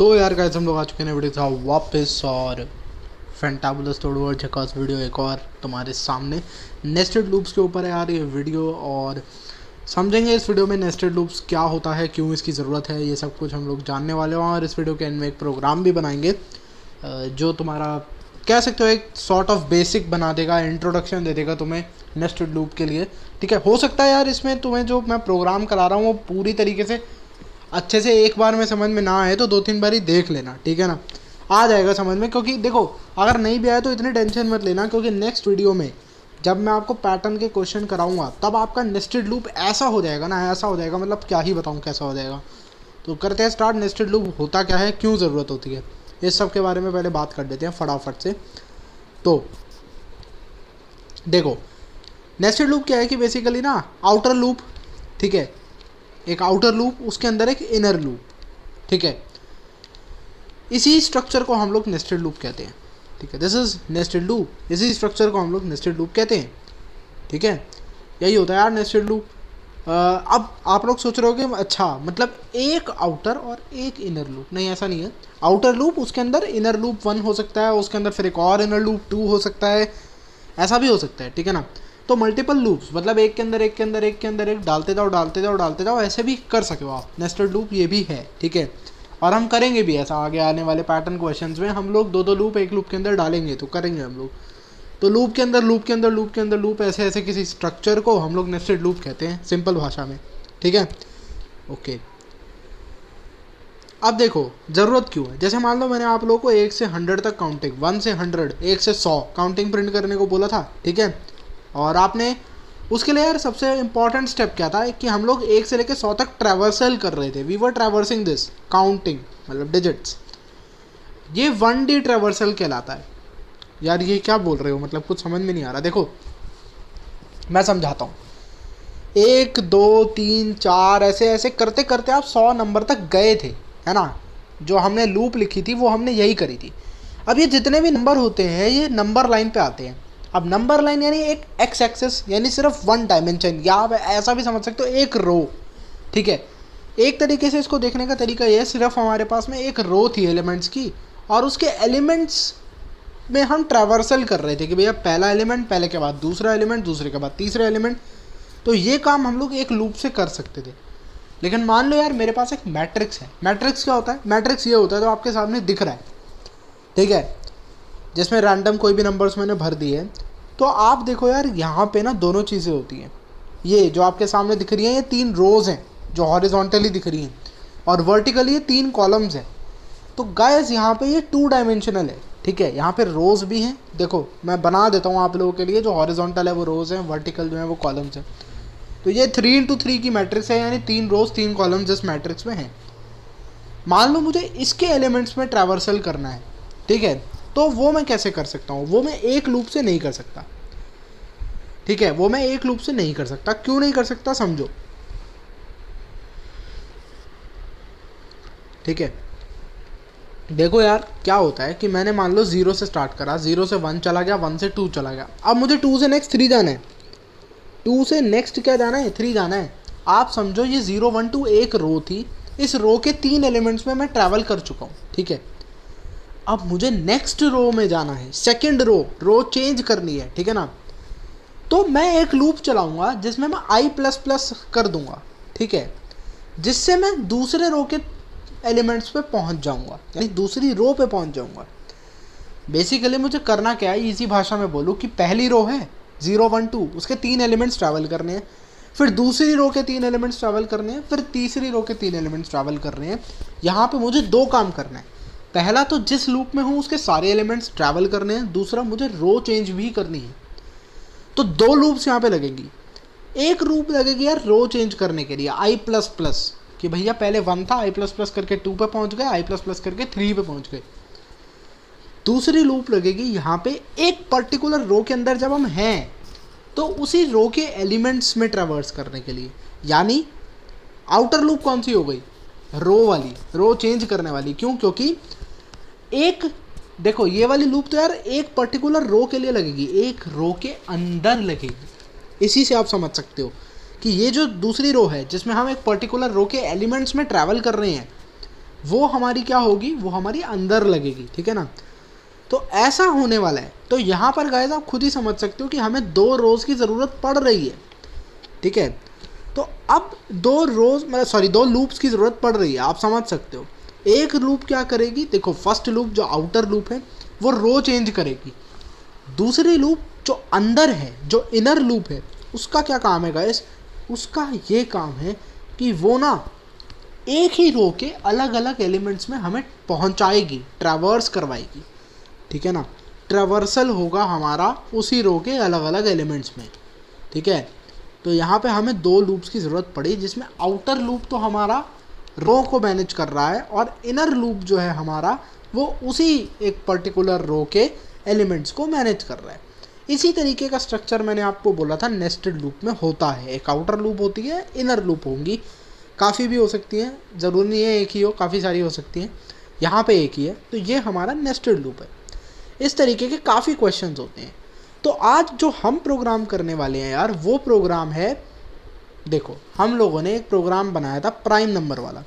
तो यार गाइस हम लोग आ चुके हैं वीडियो के साथ वापस और फैंटाबुलस तोड़ो झकास वीडियो एक और तुम्हारे सामने नेस्टेड लूप्स के ऊपर है यार ये वीडियो। और समझेंगे इस वीडियो में नेस्टेड लूप्स क्या होता है, क्यों इसकी ज़रूरत है, ये सब कुछ हम लोग जानने वाले हैं। और इस वीडियो के एंड में एक प्रोग्राम भी बनाएंगे जो तुम्हारा कह सकते हो एक सॉर्ट ऑफ बेसिक बना देगा, इंट्रोडक्शन दे देगा तुम्हें नेस्टेड लूप के लिए। ठीक है, हो सकता है यार इसमें तुम्हें जो मैं प्रोग्राम करा रहा हूँ वो पूरी तरीके से अच्छे से एक बार में समझ में ना आए तो 2-3 बार ही देख लेना, ठीक है ना, आ जाएगा समझ में। क्योंकि देखो अगर नहीं भी आया तो इतनी टेंशन मत लेना, क्योंकि नेक्स्ट वीडियो में जब मैं आपको पैटर्न के क्वेश्चन कराऊंगा तब आपका नेस्टेड लूप ऐसा हो जाएगा ना, ऐसा हो जाएगा, मतलब क्या ही बताऊं कैसा हो जाएगा। तो करते हैं स्टार्ट। नेस्टेड लूप होता क्या है, क्यों ज़रूरत होती है, इस सब के बारे में पहले बात कर देते हैं फटाफट से। तो देखो नेस्टेड लूप क्या है कि बेसिकली ना आउटर लूप, ठीक है, एक आउटर लूप उसके अंदर एक इनर लूप, ठीक है, इसी स्ट्रक्चर को हम लोग नेस्टेड लूप कहते हैं। ठीक है, दिस इज नेस्टेड लूप, इसी स्ट्रक्चर को हम लोग नेस्टेड लूप कहते हैं। ठीक है, यही होता है यार नेस्टेड लूप। अब आप लोग सोच रहे हो कि अच्छा मतलब एक आउटर और एक इनर लूप, नहीं ऐसा नहीं है। आउटर लूप उसके अंदर इनर लूप 1 हो सकता है, उसके अंदर फिर एक और इनर लूप 2 हो सकता है, ऐसा भी हो सकता है, ठीक है ना। तो मल्टीपल लूप्स मतलब एक के अंदर एक के अंदर एक के अंदर एक डालते जाओ डालते जाओ डालते जाओ, ऐसे भी कर सके हो आप। नेस्टेड लूप ये भी है, ठीक है, और हम करेंगे भी ऐसा आगे आने वाले पैटर्न क्वेश्चंस में। हम लोग दो लूप एक लूप के अंदर डालेंगे तो करेंगे हम लोग। तो लूप के अंदर लूप के अंदर लूप के अंदर लूप, ऐसे ऐसे किसी स्ट्रक्चर को हम लोग नेस्टेड लूप कहते हैं सिंपल भाषा में, ठीक है। ओके, अब देखो ज़रूरत क्यों है। जैसे मान लो मैंने आप लोगों को 1 से 100 तक काउंटिंग, 1 से 100, 1 से 100 काउंटिंग प्रिंट करने को बोला था, ठीक है। और आपने उसके लिए यार सबसे इंपॉर्टेंट स्टेप क्या था कि हम लोग 1 से लेकर 100 तक ट्रैवर्सल कर रहे थे। We were traversing this counting मतलब डिजिट्स, ये 1D ट्रैवर्सल कहलाता है। यार ये क्या बोल रहे हो, मतलब कुछ समझ में नहीं आ रहा। देखो मैं समझाता हूँ। 1 2 3 4 ऐसे ऐसे करते करते आप 100 नंबर तक गए थे, है ना। जो हमने लूप लिखी थी वो हमने यही करी थी। अब ये जितने भी नंबर होते हैं ये नंबर लाइन पे आते हैं। अब नंबर लाइन यानी एक एक्स एक्सेस, यानी सिर्फ 1 डायमेंशन, या आप ऐसा भी समझ सकते हो एक रो, ठीक है। एक तरीके से इसको देखने का तरीका ये है, सिर्फ हमारे पास में एक रो थी एलिमेंट्स की, और उसके एलिमेंट्स में हम ट्रैवर्सल कर रहे थे कि भैया पहला एलिमेंट, पहले के बाद दूसरा एलिमेंट, दूसरे के बाद तीसरा एलिमेंट। तो ये काम हम लोग एक लूप से कर सकते थे। लेकिन मान लो यार मेरे पास एक मैट्रिक्स है। मैट्रिक्स क्या होता है? मैट्रिक्स ये होता है जो आपके सामने दिख रहा है, ठीक है, जिसमें रैंडम कोई भी नंबर्स मैंने भर दिए। तो आप देखो यार यहाँ पे ना दोनों चीज़ें होती हैं। ये जो आपके सामने दिख रही हैं ये 3 रोज़ हैं जो हॉरिजॉन्टली दिख रही हैं, और वर्टिकली ये 3 कॉलम्स हैं। तो गाइस यहाँ पे ये 2 डायमेंशनल है, ठीक है। यहाँ पे रोज़ भी हैं, देखो मैं बना देता हूँ आप लोगों के लिए। जो हॉरिजॉन्टल है वो रोज़ हैं, वर्टिकल जो है वो कॉलम्स हैं। तो ये 3x3 की मैट्रिक्स है, यानी 3 रोज़ 3 कॉलम्स इस मैट्रिक्स में हैं। मान लो मुझे इसके एलिमेंट्स में ट्रैवर्सल करना है, ठीक है, तो वो मैं कैसे कर सकता हूँ? वो मैं एक लूप से नहीं कर सकता, ठीक है, वो मैं एक लूप से नहीं कर सकता। क्यों नहीं कर सकता समझो, ठीक है। देखो यार क्या होता है कि मैंने मान लो 0 से स्टार्ट करा, 0 से 1 चला गया, 1 से 2 चला गया। अब मुझे 2 से नेक्स्ट 3 जाना है, 2 से नेक्स्ट क्या जाना है, 3 जाना है। आप समझो ये 0 1 2 एक रो थी, इस रो के 3 एलिमेंट्स में मैं ट्रैवल कर चुका हूँ, ठीक है। अब मुझे नेक्स्ट रो में जाना है, सेकंड रो चेंज करनी है, ठीक है ना। तो मैं एक लूप चलाऊंगा जिसमें मैं i++ कर दूंगा, ठीक है, जिससे मैं दूसरे रो के एलिमेंट्स पे पहुंच जाऊंगा, यानी दूसरी रो पे पहुंच जाऊंगा। बेसिकली मुझे करना क्या है, इजी भाषा में बोलूँ कि पहली रो है 0 1 2, उसके 3 एलिमेंट्स ट्रैवल करने हैं, फिर दूसरी रो के 3 एलिमेंट्स ट्रैवल करने हैं, फिर तीसरी रो के 3 एलिमेंट्स ट्रैवल करने हैं। यहाँ पे मुझे 2 काम करना है। पहला तो जिस लूप में हूँ उसके सारे एलिमेंट्स ट्रैवल करने हैं, दूसरा मुझे रो चेंज भी करनी है। तो 2 लूप्स यहाँ पे लगेंगी। एक लूप लगेगी यार रो चेंज करने के लिए i++, कि भैया पहले 1 था, i++ करके 2 पे पहुँच गए, i++ करके 3 पे पहुँच गए। दूसरी लूप लगेगी यहाँ पे एक पर्टिकुलर रो के अंदर जब हम हैं तो उसी रो के एलिमेंट्स में ट्रैवर्स करने के लिए। यानी आउटर लूप कौन सी हो गई? रो वाली, रो चेंज करने वाली। क्यों? क्योंकि एक देखो ये वाली लूप तो यार एक पर्टिकुलर रो के लिए लगेगी, एक रो के अंदर लगेगी। इसी से आप समझ सकते हो कि ये जो दूसरी रो है जिसमें हम एक पर्टिकुलर रो के एलिमेंट्स में ट्रैवल कर रहे हैं, वो हमारी क्या होगी, वो हमारी अंदर लगेगी, ठीक है ना। तो ऐसा होने वाला है। तो यहाँ पर गाइस आप खुद ही समझ सकते हो कि हमें 2 रोज़ की ज़रूरत पड़ रही है, ठीक है। तो अब 2 रोज़ मतलब सॉरी 2 लूप्स की ज़रूरत पड़ रही है, आप समझ सकते हो। एक लूप क्या करेगी, देखो फर्स्ट लूप जो आउटर लूप है वो रो चेंज करेगी। दूसरी लूप जो अंदर है, जो इनर लूप है, उसका क्या काम है गाइस, उसका ये काम है कि वो ना एक ही रो के अलग अलग एलिमेंट्स में हमें पहुंचाएगी, ट्रैवर्स करवाएगी, ठीक है ना। ट्रैवर्सल होगा हमारा उसी रो के अलग अलग एलिमेंट्स में, ठीक है। तो यहाँ पे हमें 2 लूप्स की ज़रूरत पड़ी, जिसमें आउटर लूप तो हमारा रो को मैनेज कर रहा है और इनर लूप जो है हमारा वो उसी एक पर्टिकुलर रो के एलिमेंट्स को मैनेज कर रहा है। इसी तरीके का स्ट्रक्चर मैंने आपको बोला था नेस्टेड लूप में होता है। एक आउटर लूप होती है, इनर लूप होंगी, काफ़ी भी हो सकती हैं, ज़रूरी नहीं है एक ही हो, काफ़ी सारी हो सकती हैं। यहाँ पे एक ही है, तो ये हमारा नेस्टेड लूप है। इस तरीके के काफ़ी क्वेश्चंस होते हैं। तो आज जो हम प्रोग्राम करने वाले हैं यार, वो प्रोग्राम है, देखो हम लोगों ने एक प्रोग्राम बनाया था प्राइम नंबर वाला,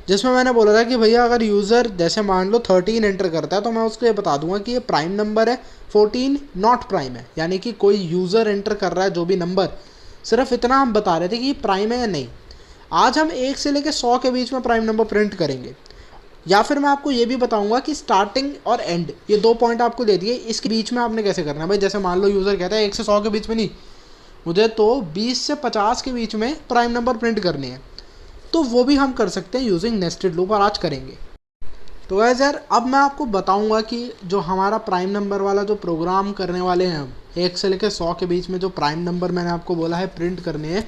जिसमें मैंने बोला था कि भैया अगर यूज़र जैसे मान लो 13 एंटर करता है तो मैं उसको ये बता दूंगा कि ये प्राइम नंबर है, 14 नॉट प्राइम है। यानी कि कोई यूज़र एंटर कर रहा है जो भी नंबर, सिर्फ इतना हम बता रहे थे कि ये प्राइम है या नहीं। आज हम 1 से लेकर 100 के बीच में प्राइम नंबर प्रिंट करेंगे। या फिर मैं आपको ये भी बताऊंगा कि स्टार्टिंग और एंड, ये 2 पॉइंट आपको दे दिए, इसके बीच में आपने कैसे करना है। भाई जैसे मान लो यूज़र कहता है 1 से 100 के बीच में नहीं, मुझे तो 20 से 50 के बीच में प्राइम नंबर प्रिंट करने हैं, तो वो भी हम कर सकते हैं यूजिंग नेस्टेड लूप, और आज करेंगे। तो गाइस यार अब मैं आपको बताऊंगा कि जो हमारा प्राइम नंबर वाला जो प्रोग्राम करने वाले हैं हम, 1 से लेकर 100 के बीच में जो प्राइम नंबर मैंने आपको बोला है प्रिंट करने हैं,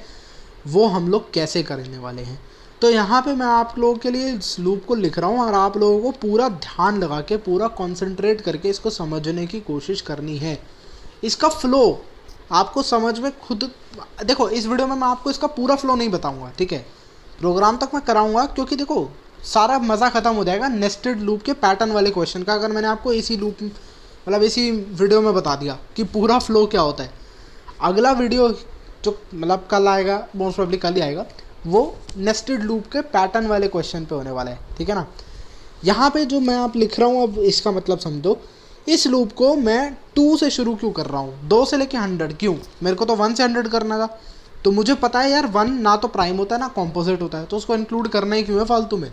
वो हम लोग कैसे करने वाले हैं। तो यहाँ पे मैं आप लोगों के लिए इस लूप को लिख रहा हूँ और आप लोगों को पूरा ध्यान लगा के, पूरा कॉन्सेंट्रेट करके इसको समझने की कोशिश करनी है। इसका फ्लो आपको समझ में खुद, देखो इस वीडियो में मैं आपको इसका पूरा फ्लो नहीं बताऊँगा, ठीक है, प्रोग्राम तक मैं कराऊँगा, क्योंकि देखो सारा मज़ा ख़त्म हो जाएगा नेस्टेड लूप के पैटर्न वाले क्वेश्चन का अगर मैंने आपको इसी लूप मतलब इसी वीडियो में बता दिया कि पूरा फ्लो क्या होता है। अगला वीडियो जो मतलब कल आएगा, मोस्ट प्रोबेबली कल ही आएगा, वो नेस्टेड लूप के पैटर्न वाले क्वेश्चन पे होने वाला है, ठीक है ना। यहाँ पे जो मैं आप लिख रहा हूँ, अब इसका मतलब समझो, इस लूप को मैं 2 से शुरू क्यों कर रहा हूँ, 2 से लेके 100 क्यों, मेरे को तो 1 से 100 करना था। तो मुझे पता है यार 1 ना तो प्राइम होता है ना कॉम्पोजिट होता है, तो उसको इंक्लूड करना ही क्यों है फालतू में।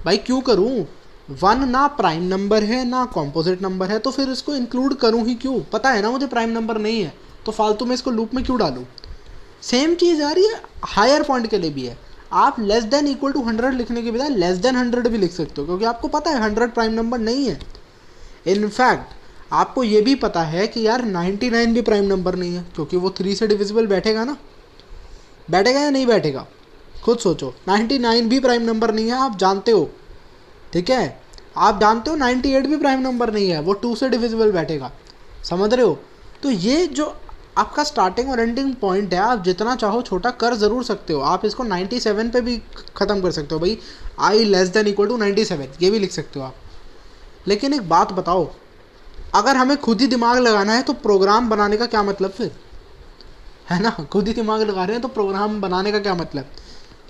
भाई क्यों करूँ, 1 ना प्राइम नंबर है ना कॉम्पोजिट नंबर है, तो फिर इसको इंक्लूड करूँ ही क्यों, पता है ना मुझे प्राइम नंबर नहीं है, तो फालतू में इसको लूप में क्यों डालूँ। सेम चीज़ यार ये हायर पॉइंट के लिए भी है। आप लेस देन इक्वल टू 100 लिखने के बजाय लेस देन 100 भी लिख सकते हो, क्योंकि आपको पता है 100 प्राइम नंबर नहीं है। इनफैक्ट आपको ये भी पता है कि यार 99 भी प्राइम नंबर नहीं है, क्योंकि वो 3 से डिविजिबल बैठेगा ना, बैठेगा या नहीं बैठेगा, खुद सोचो। 99 भी प्राइम नंबर नहीं है, आप जानते हो, ठीक है, आप जानते हो 98 भी प्राइम नंबर नहीं है, वो 2 से डिविजिबल बैठेगा, समझ रहे हो। तो ये जो आपका स्टार्टिंग और एंडिंग पॉइंट है, आप जितना चाहो छोटा कर ज़रूर सकते हो। आप इसको 97 पे भी ख़त्म कर सकते हो, भाई आई लेस देन इक्वल टू 97, ये भी लिख सकते हो आप। लेकिन एक बात बताओ, अगर हमें खुद ही दिमाग लगाना है तो प्रोग्राम बनाने का क्या मतलब फिर, है ना। खुद ही दिमाग लगा रहे हैं तो प्रोग्राम बनाने का क्या मतलब।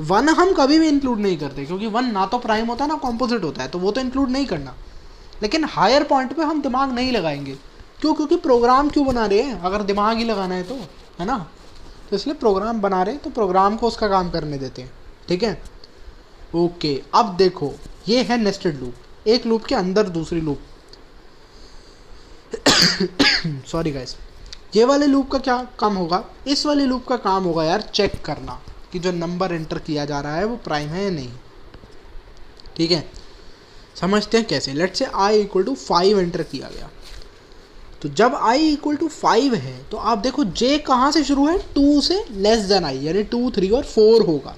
1 हम कभी भी इंक्लूड नहीं करते, क्योंकि 1 ना तो प्राइम होता है ना कॉम्पोजिट होता है, तो वो तो इंक्लूड नहीं करना। लेकिन हायर पॉइंट पे हम दिमाग नहीं लगाएंगे, क्यों, क्योंकि प्रोग्राम क्यों बना रहे हैं, अगर दिमाग ही लगाना है तो, है ना। तो इसलिए प्रोग्राम बना रहे हैं तो प्रोग्राम को उसका काम करने देते हैं, ठीक है। ओके अब देखो, ये है नेस्टेड लूप, एक लूप के अंदर दूसरी लूप। सॉरी गाइस, ये वाले लूप का क्या काम होगा, इस वाले लूप का काम होगा यार चेक करना कि जो नंबर एंटर किया जा रहा है वो प्राइम है या नहीं, ठीक है। समझते हैं कैसे। Let's say i equal to 5 enter किया गया, तो जब i इक्वल टू 5 है तो आप देखो j कहाँ से शुरू है, 2 से लेस देन i, यानी 2, 3 और 4 होगा,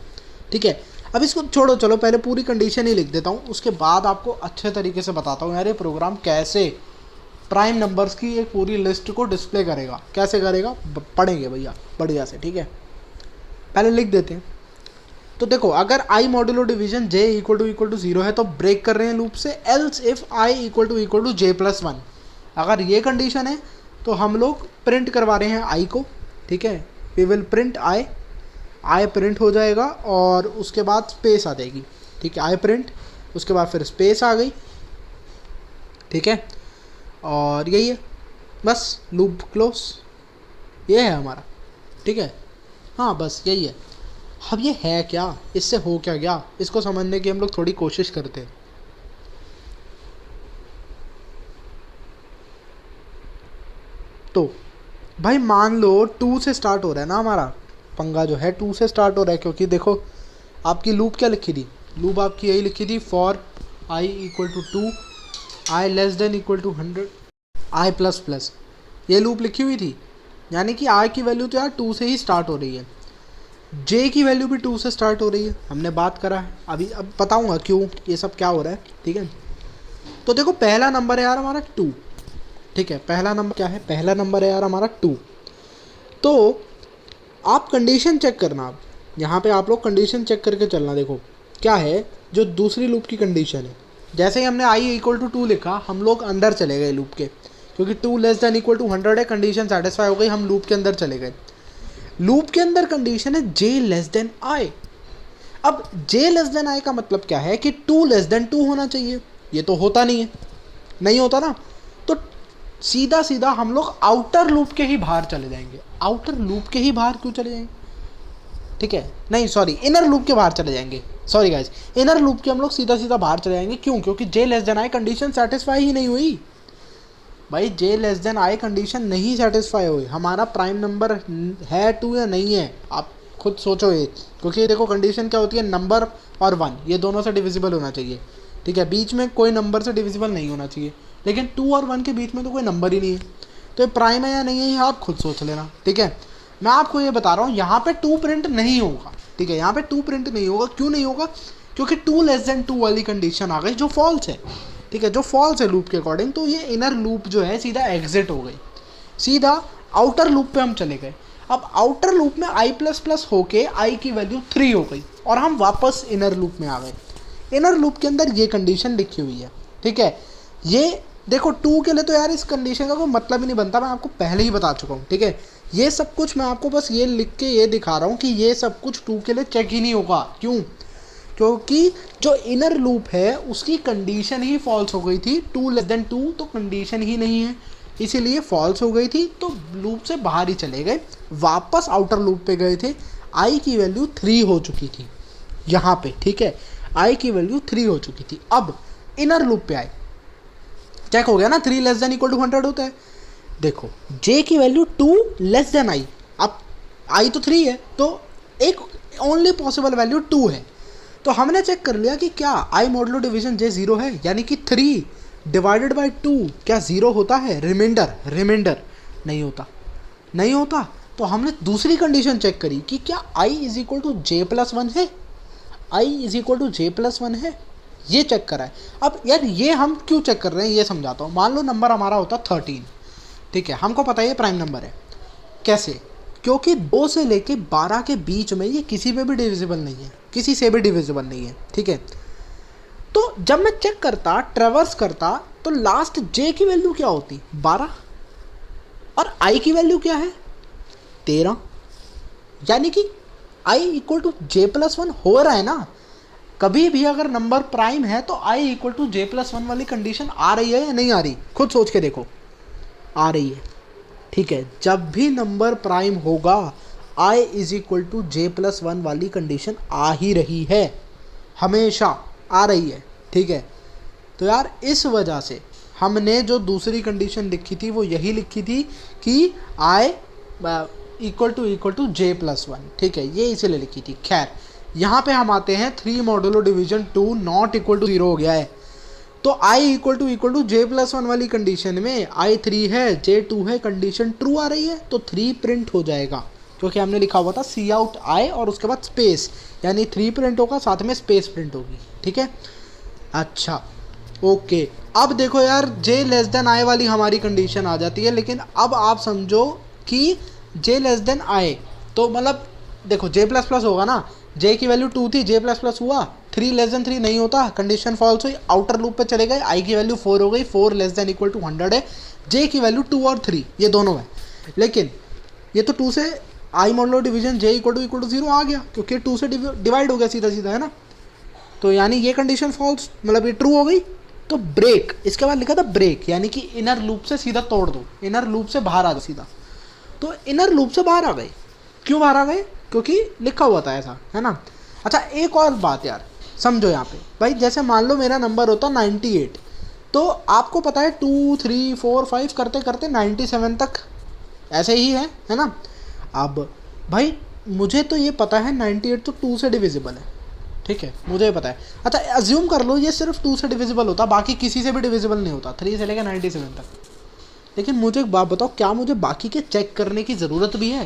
ठीक है। अब इसको छोड़ो, चलो पहले पूरी कंडीशन ही लिख देता हूँ, उसके बाद आपको अच्छे तरीके से बताता हूँ यार ये प्रोग्राम कैसे प्राइम नंबर्स की एक पूरी लिस्ट को डिस्प्ले करेगा, कैसे करेगा, पढ़ेंगे भैया बढ़िया से, ठीक है। पहले लिख देते हैं। तो देखो अगर i modulo division j equal to 0 है तो ब्रेक कर रहे हैं लूप से, else if i equal to j plus 1, अगर ये कंडीशन है तो हम लोग प्रिंट करवा रहे हैं i को, ठीक है। We will print i print हो जाएगा और उसके बाद स्पेस आ जाएगी। ठीक है, आई प्रिंट, उसके बाद फिर स्पेस आ गई, ठीक है, और यही है बस, लूप क्लोज, ये है हमारा, ठीक है। हाँ बस यही है। अब ये है क्या, इससे हो क्या गया, इसको समझने की हम लोग थोड़ी कोशिश करते हैं। तो भाई मान लो 2 से स्टार्ट हो रहा है ना हमारा पंगा, जो है 2 से स्टार्ट हो रहा है, क्योंकि देखो आपकी लूप क्या लिखी थी, लूप आपकी यही लिखी थी, for i equal to 2, i less than equal to 100, i plus plus, ये लूप लिखी हुई थी। यानी कि आई की वैल्यू तो यार 2 से ही स्टार्ट हो रही है, जे की वैल्यू भी 2 से स्टार्ट हो रही है, हमने बात करा है अभी, अब बताऊंगा क्यों ये सब क्या हो रहा है, ठीक है। तो देखो पहला नंबर है यार हमारा 2, ठीक है, पहला नंबर क्या है, पहला नंबर है यार हमारा 2। तो आप कंडीशन चेक करना, आप यहाँ पे आप लोग कंडीशन चेक करके चलना, देखो क्या है जो दूसरी लूप की कंडीशन है। जैसे ही हमने आई इक्वल टू 2 लिखा, हम लोग अंदर चले गए लूप के, क्योंकि 2 लेस देन इक्वल टू 100 है, कंडीशन सेटिस्फाई हो गई, हम लूप के अंदर चले गए। लूप के अंदर कंडीशन है जे लेस देन आई। अब जे लेस देन आई का मतलब क्या है कि 2 लेस देन 2 होना चाहिए, ये तो होता नहीं है, नहीं होता ना, तो सीधा सीधा हम लोग आउटर लूप के ही बाहर चले जाएंगे। आउटर लूप के ही बाहर क्यों चले जाएंगे, ठीक है, नहीं सॉरी, इनर लूप के बाहर चले जाएंगे, सॉरी गाइस, इनर लूप के हम लोग सीधा सीधा बाहर चले जाएंगे। क्यों, क्योंकि J less than I condition satisfy ही नहीं हुई भाई, J less than I condition नहीं सेटिस्फाई हुई। हमारा प्राइम नंबर है 2 या नहीं है, आप खुद सोचो ये, क्योंकि देखो कंडीशन क्या होती है, नंबर और 1 ये दोनों से डिविजिबल होना चाहिए, ठीक है, बीच में कोई नंबर से डिविजिबल नहीं होना चाहिए, लेकिन 2 और 1 के बीच में तो कोई नंबर ही नहीं है, तो ये प्राइम है या नहीं है ये आप खुद सोच लेना, ठीक है। मैं आपको ये बता रहा हूँ यहाँ पे 2 प्रिंट नहीं होगा, ठीक है, यहाँ पे 2 प्रिंट नहीं होगा। क्यों नहीं होगा, क्योंकि 2 लेस देन 2 वाली कंडीशन आ गई जो फॉल्स है, ठीक है, जो फॉल्स है लूप के अकॉर्डिंग, तो ये इनर लूप जो है सीधा एग्जिट हो गई, सीधा आउटर लूप पे हम चले गए। अब आउटर लूप में आई प्लस प्लस होके आई की वैल्यू 3 हो गई और हम वापस इनर लूप में आ गए। इनर लूप के अंदर ये कंडीशन लिखी हुई है, ठीक है। ये देखो 2 के लिए तो यार इस कंडीशन का कोई मतलब ही नहीं बनता, मैं आपको पहले ही बता चुका हूँ, ठीक है। ये सब कुछ मैं आपको बस ये लिख के ये दिखा रहा हूँ कि ये सब कुछ 2 के लिए चेक ही नहीं होगा। क्यों, क्योंकि जो इनर लूप है उसकी कंडीशन ही फॉल्स हो गई थी, 2 लेस देन 2 तो कंडीशन ही नहीं है, इसीलिए फॉल्स हो गई थी, तो लूप से बाहर ही चले गए, वापस आउटर लूप पे गए थे। आई की वैल्यू 3 हो चुकी थी यहाँ पे, ठीक है, आई की वैल्यू 3 हो चुकी थी। अब इनर लूप पे आए, चेक हो गया ना, 3 लेस देन इक्वल टू 100 होता है। देखो जे की वैल्यू 2 लेस देन आई, अब आई तो 3 है, तो एक ओनली पॉसिबल वैल्यू 2 है, तो हमने चेक कर लिया कि क्या आई मॉडुलो डिवीजन जे 0 है, यानी कि 3 डिवाइडेड बाई 2 क्या 0 होता है, रिमाइंडर नहीं होता, नहीं होता। तो हमने दूसरी कंडीशन चेक करी कि क्या I is equal to J plus 1 है, I is equal to J plus 1 है, ये चेक करा है। अब यार ये हम क्यों चेक कर रहे हैं ये समझाता हूँ। मान लो नंबर हमारा होता 13, ठीक है, हमको पता है ये प्राइम नंबर है, कैसे, क्योंकि 2 से लेके 12 के बीच में ये किसी पे भी डिविजिबल नहीं है, किसी से भी डिविजिबल नहीं है, ठीक है। तो जब मैं चेक करता, ट्रेवर्स करता, तो लास्ट जे की वैल्यू क्या होती, 12, और आई की वैल्यू क्या है, 13, यानी कि आई इक्वल टू जे प्लस 1 हो रहा है ना। कभी भी अगर नंबर प्राइम है तो आई इक्वल टू जे प्लस 1 वाली कंडीशन आ रही है या नहीं आ रही, खुद सोच के देखो, आ रही है, ठीक है। जब भी नंबर प्राइम होगा I is equal to J plus 1 वाली कंडीशन आ ही रही है, हमेशा आ रही है, ठीक है। तो यार इस वजह से हमने जो दूसरी कंडीशन लिखी थी वो यही लिखी थी कि आई इक्वल टू जे प्लस 1, ठीक है, ये इसीलिए लिखी थी। खैर यहाँ पे हम आते हैं 3 modulo division 2 not equal to 0 हो गया है, तो i equal to J plus 1 वाली कंडीशन में i 3 है, j 2 है, कंडीशन ट्रू आ रही है, तो 3 प्रिंट हो जाएगा, क्योंकि हमने लिखा हुआ था सी आउट i और उसके बाद स्पेस, यानी 3 प्रिंट होगा, साथ में स्पेस प्रिंट होगी, ठीक है। अच्छा ओके, अब देखो यार j लेस देन i वाली हमारी कंडीशन आ जाती है, लेकिन अब आप समझो कि j लेस देन i, तो मतलब देखो j प्लस प्लस होगा ना, j की वैल्यू 2 थी, j प्लस प्लस हुआ, 3 लेस देन 3 नहीं होता, कंडीशन फॉल्स हुई, आउटर लूप पे चले गए, i की वैल्यू 4 हो गई, 4 लेस देन इक्वल टू 100 है, j की वैल्यू 2 और 3 ये दोनों है, लेकिन ये तो 2 से i modulo division j equal to 0 आ गया, क्योंकि 2 से डिवाइड हो गया सीधा सीधा, है ना। तो यानी ये कंडीशन फॉल्स, मतलब ये ट्रू हो गई। तो ब्रेक, इसके बाद लिखा था ब्रेक, यानी कि इनर लूप से सीधा तोड़ दो, इनर लूप से बाहर आ जाओ सीधा। तो इनर लूप से बाहर आ गए, क्यों बाहर आ गए? क्योंकि लिखा हुआ था ऐसा, है ना। अच्छा एक और बात यार समझो यहाँ पे भाई, जैसे मान लो मेरा नंबर होता 98, तो आपको पता है 2 3 4 5 करते करते 97 तक ऐसे ही है ना। अब भाई मुझे तो ये पता है 98 तो 2 से डिविजिबल है, ठीक है, मुझे पता है। अच्छा अज्यूम कर लो ये सिर्फ 2 से डिविजिबल होता, बाकी किसी से भी डिविजिबल नहीं होता 3 से लेकर 97 तक। लेकिन मुझे एक बात बताओ, क्या मुझे बाकी के चेक करने की ज़रूरत भी है?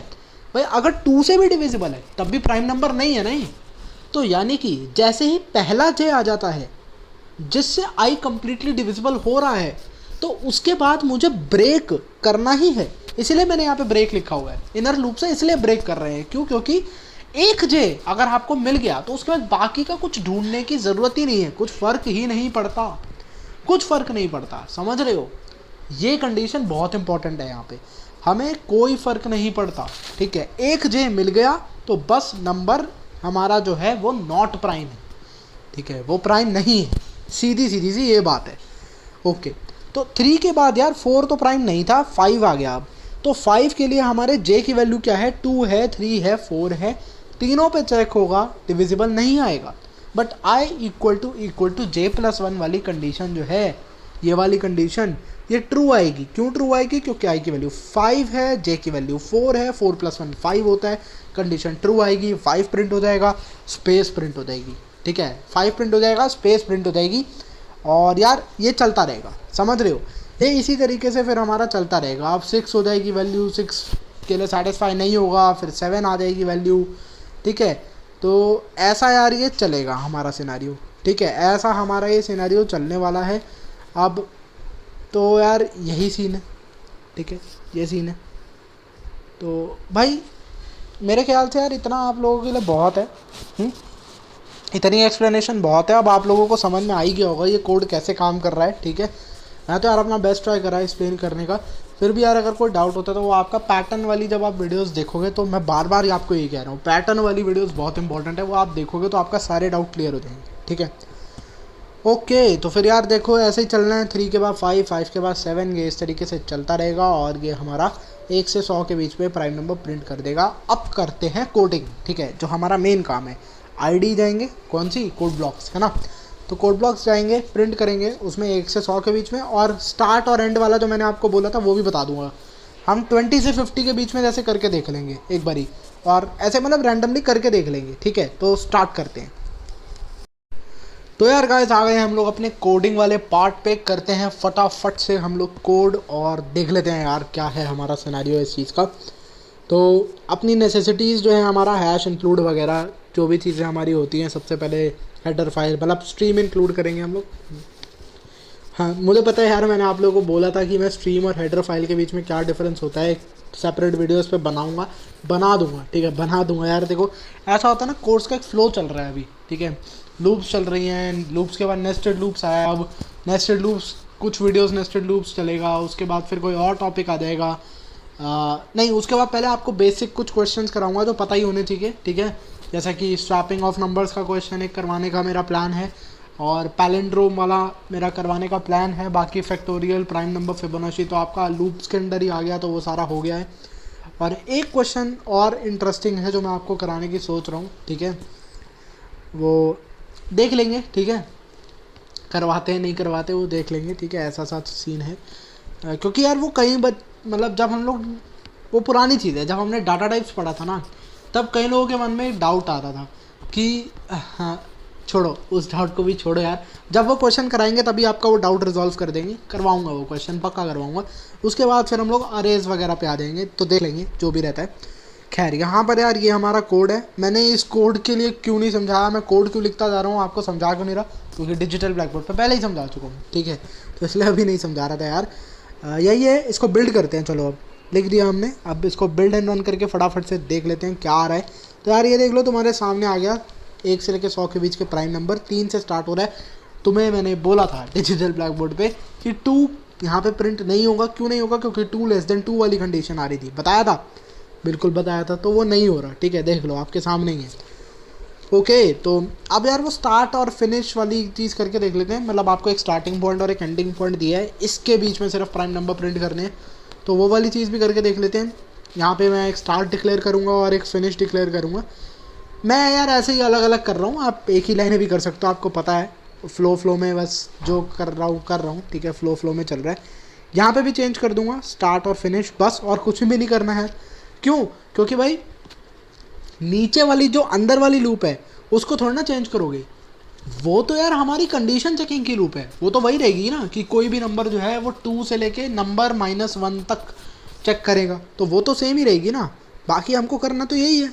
भाई अगर 2 से भी डिविजिबल है तब भी प्राइम नंबर नहीं है नहीं। तो यानी कि जैसे ही पहला जे आ जाता है जिससे आई कंप्लीटली डिविजिबल हो रहा है, तो उसके बाद मुझे ब्रेक करना ही है। इसलिए मैंने यहाँ पे ब्रेक लिखा हुआ है, इनर लूप से इसलिए ब्रेक कर रहे हैं। क्यों? क्योंकि एक जे अगर आपको मिल गया तो उसके बाद बाकी का कुछ ढूंढने की ज़रूरत ही नहीं है, कुछ फ़र्क ही नहीं पड़ता, कुछ फ़र्क नहीं पड़ता, समझ रहे हो। ये कंडीशन बहुत इंपॉर्टेंट है, यहाँ पे हमें कोई फ़र्क नहीं पड़ता, ठीक है। एक जे मिल गया तो बस नंबर हमारा जो है वो नॉट प्राइम है, ठीक है, वो प्राइम नहीं है, सीधी सीधी सी ये बात है। ओके, तो 3 के बाद यार 4 तो प्राइम नहीं था, 5 आ गया। अब तो 5 के लिए हमारे जे की वैल्यू क्या है? 2 है, 3 है, 4 है, तीनों पे चेक होगा, डिविजिबल नहीं आएगा। But I equal to j+1 वाली कंडीशन जो है, ये वाली कंडीशन ये ट्रू आएगी। क्यों ट्रू आएगी? क्योंकि आई की वैल्यू 5 है, जे की वैल्यू 4 है, 4 + 1 5 होता है, कंडीशन ट्रू आएगी, 5 प्रिंट हो जाएगा, स्पेस प्रिंट हो जाएगी, ठीक है, 5 प्रिंट हो जाएगा, स्पेस प्रिंट हो जाएगी। और यार ये चलता रहेगा, समझ रहे हो, ये इसी तरीके से फिर हमारा चलता रहेगा। अब 6 हो जाएगी वैल्यू, 6 के लिए सेटिस्फाई नहीं होगा, फिर 7 आ जाएगी वैल्यू, ठीक है। तो ऐसा यार ये चलेगा हमारा सिनेरियो, ठीक है, ऐसा हमारा ये सिनेरियो चलने वाला है। अब तो यार यही सीन है, ठीक है, ये सीन है। तो भाई मेरे ख्याल से यार इतना आप लोगों के लिए बहुत है, इतनी एक्सप्लेनेशन बहुत है। अब आप लोगों को समझ में आ ही गया होगा ये कोड कैसे काम कर रहा है, ठीक है। मैं तो यार अपना बेस्ट ट्राई कर रहा है एक्सप्लेन करने का। फिर भी यार अगर कोई डाउट होता है तो वो आपका पैटर्न वाली जब आप वीडियोस देखोगे, तो मैं बार बार आपको ये कह रहा हूँ, पैटर्न वाली वीडियोस बहुत इंपॉर्टेंट है, वो आप देखोगे तो आपका सारे डाउट क्लियर हो जाएंगे, ठीक है। ओके, तो फिर यार देखो ऐसे ही चलना है, 3 के बाद 5, 5 के बाद 7, ये इस तरीके से चलता रहेगा। और ये हमारा 1 से 100 के बीच में प्राइम नंबर प्रिंट कर देगा। अब करते हैं कोडिंग, ठीक है, जो हमारा मेन काम है। आईडी जाएंगे, कौन सी? कोड ब्लॉक्स, है ना। तो कोड ब्लॉक्स जाएंगे, प्रिंट करेंगे उसमें 1 से 100 के बीच में, और स्टार्ट और एंड वाला जो मैंने आपको बोला था वो भी बता दूंगा। हम 20 से 50 के बीच में जैसे करके देख लेंगे एक बारी, और ऐसे मतलब रैंडमली करके देख लेंगे, ठीक है। तो स्टार्ट करते हैं। तो यार गाइस आ गए हम लोग अपने कोडिंग वाले पार्ट पे, करते हैं फटाफट से हम लोग कोड और देख लेते हैं यार क्या है हमारा सिनेरियो इस चीज़ का। तो अपनी नेसेसिटीज़ जो है, हमारा हैश इंक्लूड वगैरह जो भी चीज़ें हमारी होती हैं, सबसे पहले हेडर फाइल मतलब स्ट्रीम इंक्लूड करेंगे हम लोग। हाँ मुझे पता है यार, मैंने आप लोगों को बोला था कि मैं स्ट्रीम और हेडर फाइल के बीच में क्या डिफरेंस होता है सेपरेट वीडियोस पे बनाऊंगा, बना दूंगा, ठीक है, बना दूंगा। यार देखो ऐसा होता है ना, कोर्स का एक फ्लो चल रहा है अभी, ठीक है, लूप्स चल रही हैं, लूप्स के बाद नेस्टेड लूप्स आया, अब नेस्टेड लूप्स कुछ वीडियोस नेस्टेड लूप्स चलेगा, उसके बाद फिर कोई और टॉपिक आ जाएगा। नहीं, उसके बाद पहले आपको बेसिक कुछ क्वेश्चंस कराऊंगा जो पता ही होने चाहिए, ठीक है, जैसा कि स्वैपिंग ऑफ नंबर्स का क्वेश्चन एक करवाने का मेरा प्लान है, और पैलिंड्रोम वाला मेरा करवाने का प्लान है। बाकी फैक्टोरियल, प्राइम नंबर, फिबोनाची तो आपका लूप्स के अंदर ही आ गया, तो वो सारा हो गया है। और एक क्वेश्चन और इंटरेस्टिंग है जो मैं आपको कराने की सोच रहा हूँ, ठीक है, वो देख लेंगे, ठीक है, करवाते हैं नहीं करवाते वो देख लेंगे, ठीक है, ऐसा सा सीन है। क्योंकि यार वो कई मतलब जब हम लोग, वो पुरानी चीज़ है, जब हमने डाटा टाइप्स पढ़ा था ना, तब कई लोगों के मन में एक डाउट आता था कि हाँ छोड़ो, उस डाउट को भी छोड़ो यार, जब वो क्वेश्चन कराएंगे तभी आपका वो डाउट रिजॉल्व कर देंगे, करवाऊंगा वो क्वेश्चन, पक्का करवाऊंगा। उसके बाद फिर हम लोग अरेज वगैरह पे आ जाएंगे, तो देख लेंगे जो भी रहता है। खैर यहाँ पर यार ये हमारा कोड है। मैंने इस कोड के लिए क्यों नहीं समझाया, मैं कोड क्यों लिखता जा रहा हूँ आपको समझा क्यों नहीं रहा, क्योंकि डिजिटल ब्लैक बोर्ड पर पहले ही समझा चुका हूँ, ठीक है, तो इसलिए अभी नहीं समझा रहा था यार। यही है, इसको बिल्ड करते हैं। चलो अब लिख दिया हमने, अब इसको बिल्ड एंड रन करके फटाफट से देख लेते हैं क्या आ रहा है। तो यार ये देख लो, तुम्हारे सामने आ गया 1 से लेकर 100 के बीच के प्राइम नंबर, 3 से स्टार्ट हो रहा है। तुम्हें मैंने बोला था डिजिटल ब्लैक बोर्ड पे कि 2 यहाँ पे प्रिंट नहीं होगा। क्यों नहीं होगा? क्योंकि 2 लेस देन 2 वाली कंडीशन आ रही थी, बताया था, बिल्कुल बताया था, तो वो नहीं हो रहा, ठीक है, देख लो आपके सामने ही है। ओके, तो अब यार वो स्टार्ट और फिनिश वाली चीज़ करके देख लेते हैं। मतलब आपको एक स्टार्टिंग पॉइंट और एक एंडिंग पॉइंट दिया है, इसके बीच में सिर्फ प्राइम नंबर प्रिंट करने हैं, तो वो वाली चीज़ भी करके देख लेते हैं। यहाँ पे मैं एक स्टार्ट डिक्लेयर करूँगा और एक फिनिश डिक्लेयर करूँगा। मैं यार ऐसे ही अलग अलग कर रहा हूँ, आप एक ही लाइन भी कर सकते हो, आपको पता है फ्लो में बस जो कर रहा हूँ, ठीक है, फ्लो में चल रहा है। यहाँ पे भी चेंज कर दूंगा स्टार्ट और फिनिश, बस और कुछ भी नहीं करना है। क्यों? क्योंकि भाई नीचे वाली जो अंदर वाली लूप है उसको थोड़ा ना चेंज करोगे, वो तो यार हमारी कंडीशन चेकिंग की लूप है, वो तो वही रहेगी ना कि कोई भी नंबर जो है वो 2 से लेके नंबर -1 तक चेक करेगा, तो वो तो सेम ही रहेगी ना। बाकी हमको करना तो यही है।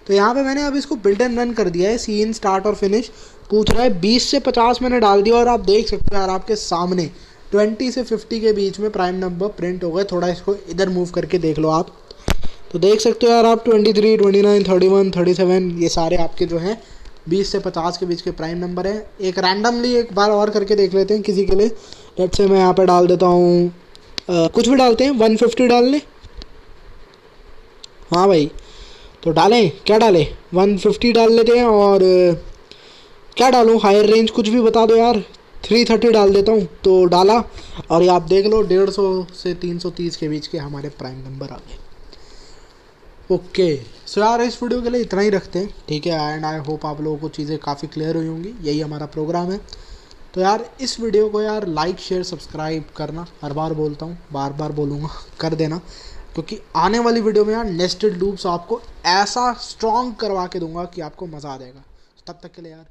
तो यहाँ पे मैंने अब इसको बिल्ड एंड रन कर दिया है। सीन स्टार्ट और फिनिश पूछ रहा है 20 से 50 मैंने डाल दिया और आप देख सकते हो यार आपके सामने 20 से 50 के बीच में प्राइम नंबर प्रिंट हो गए। थोड़ा इसको इधर मूव करके देख लो आप, तो देख सकते हो यार आप 23, 29, 31, 37 ये सारे आपके जो हैं 20 से 50 के बीच के प्राइम नंबर हैं। एक रैंडमली एक बार और करके देख लेते हैं किसी के लिए। लेट्स से मैं यहाँ पे डाल देता हूँ कुछ भी डालते हैं, 150 डाल लें। हाँ भाई, तो डालें, क्या डालें, 150 डाल लेते हैं। और क्या डालूँ, हायर रेंज कुछ भी बता दो यार, 330 डाल देता हूँ। तो डाला और ये आप देख लो 150 से 330 के बीच के हमारे प्राइम नंबर आ गए। ओके, सो यार इस वीडियो के लिए इतना ही रखते हैं, ठीक है। एंड आई होप आप लोगों को चीज़ें काफ़ी क्लियर हुई होंगी, यही हमारा प्रोग्राम है। तो यार इस वीडियो को यार लाइक शेयर सब्सक्राइब करना, हर बार बोलता हूँ, बार बार बोलूँगा, कर देना, क्योंकि आने वाली वीडियो में यार नेस्टेड लूप्स आपको ऐसा स्ट्रॉन्ग करवा के दूंगा कि आपको मज़ा आ जाएगा। तब तक के लिए यार